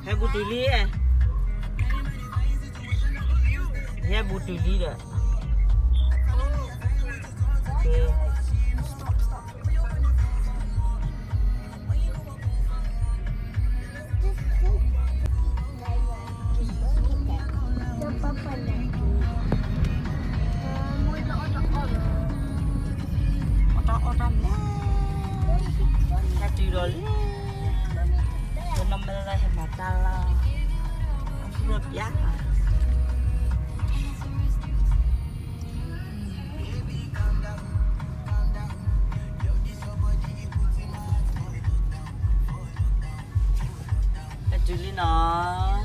Hai butili eh. Hai butili dah. Okay. Otak-otak Hati doli. Benar-benar masalah. Sudah biasa. Julie nó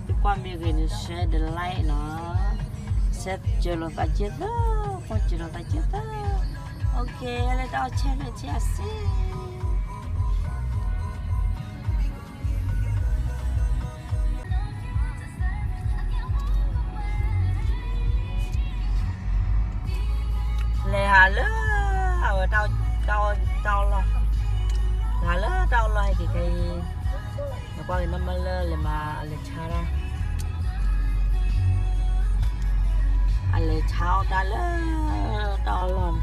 đi qua miệng này sẽ để lại nó sẽ chờ nó ta chết đó, không chờ nó ta chết đó. Ok, lại tao chơi này chơi xí. Lê hà lỡ, tao lo, hà lỡ tao lo cái qua cái năm lơ mà lệ cha ra lệ chao ta lỡ tao lo